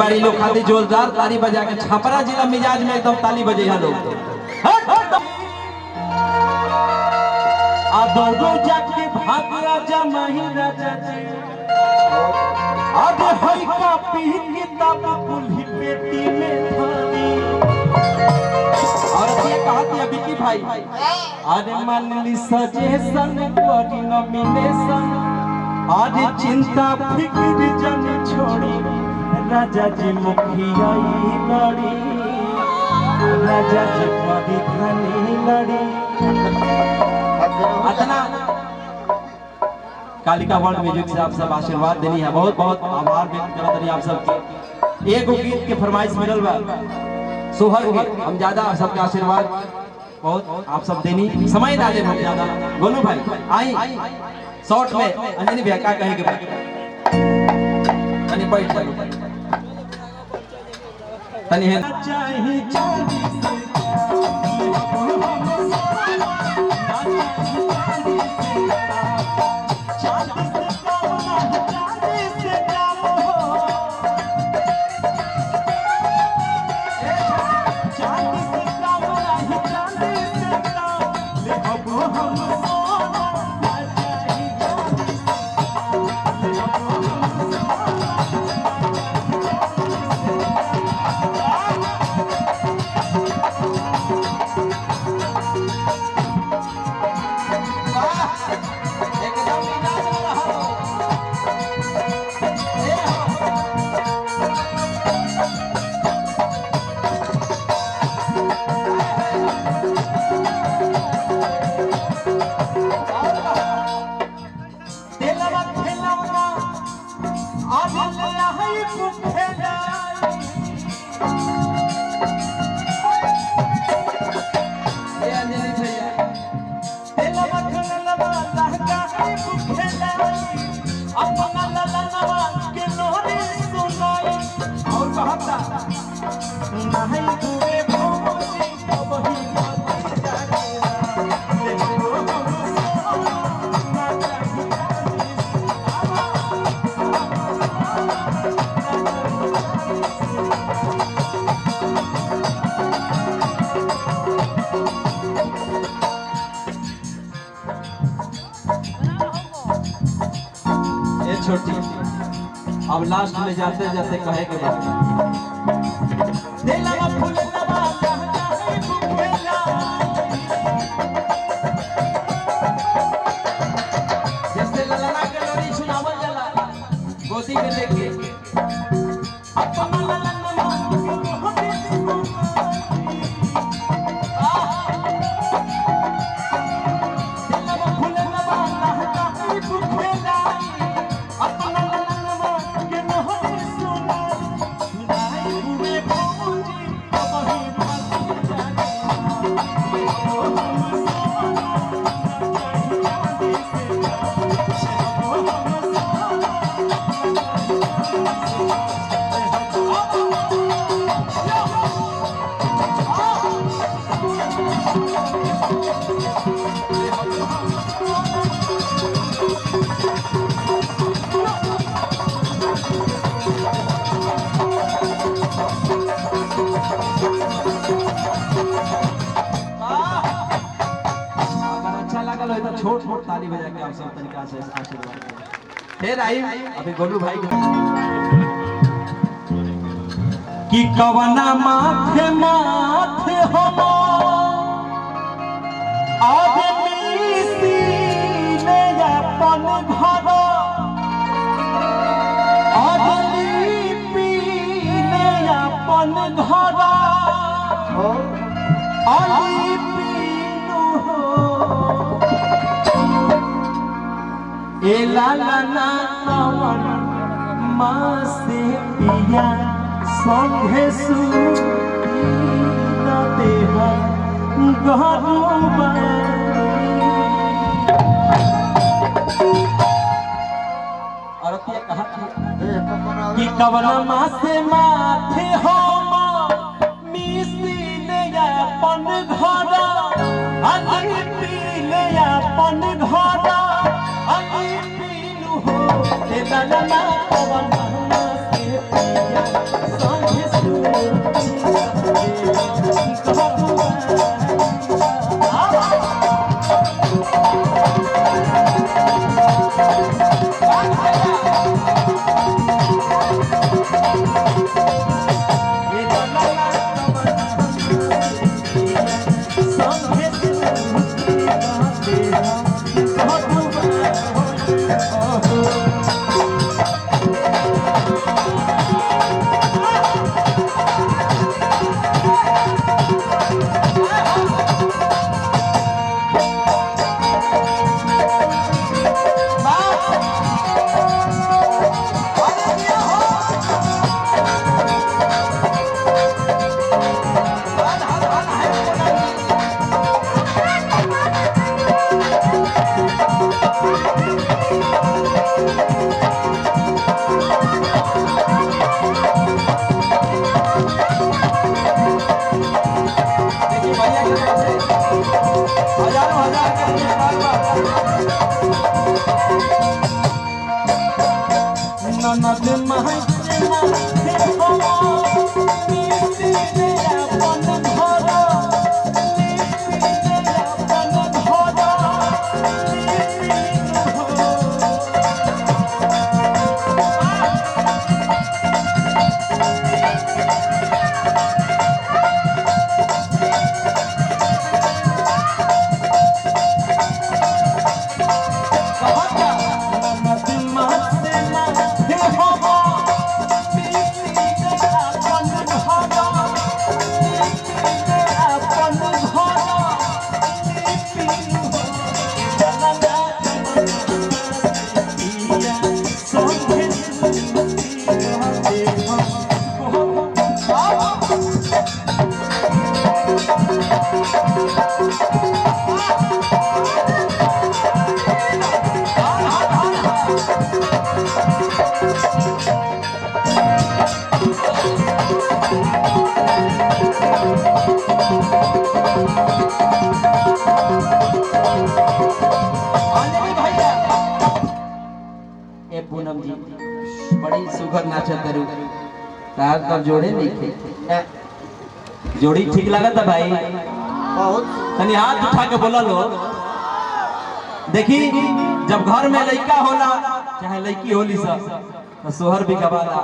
बार ये लोग खाली जोरदार ताली बजा के छपरा जिला मिजाज में एकदम ताली बजे हैं लोग। आदो जाके भाग राजा माही राजा जी आदे होई कॉपी किताब कुल्ही पेटी में थानी। और ये कहा कि बिकी भाई अरे मान ली सजेशन करी नॉमिनेशन अरे चिंता फिक्र जन छोड़ी राजा जी मुखिया लड़ी राजा जी कभी धनी लड़ी। अतना कालिका वर्ल्ड म्यूजिक से आप सब आशीर्वाद देनी है, बहुत बहुत आभार व्यक्त करत रही आप सबके। एगो गीत के फरमाइश मिलल बा सोहर के, हम ज्यादा सबके आशीर्वाद बहुत आप सब देनी समय ना दे ज्यादा। गोलू भाई आई शॉर्ट में अंजनी भैया का कहे के बा तनी बैठ जाओ तनी है चाहे छोटी अब लास्ट में जाते जाते कहे के बाद जैसे ललना के लोरी सुनावल जाला गोदी में लेके छोट छोट ताली बजा के आप सब तरीका से आशीर्वाद करें। फिर आई अभी गोलू भाई कि कवना माथे माथे हो आदमी सीने अपन घर आदमी पीने अपन घर आदमी पीनो ए लाला ना कवन माँ से पिया संघे सुन देह गरुबा और ये कहा कि कवन माँ से माथे हो मिसिले अपन घर अली पीले अपन घर अली पीलू हो ए लाला कवन माँ से पिया ए पूनम जी बड़ी सुघर नाचत रू तार तब जोड़े नहीं थे जोड़ी ठीक लगा था भाई बहुत तनी हाथ उठा के बोला लो देखी जब घर में लड़का होला चाहे लड़की होली सब तो सोहर भी गवाला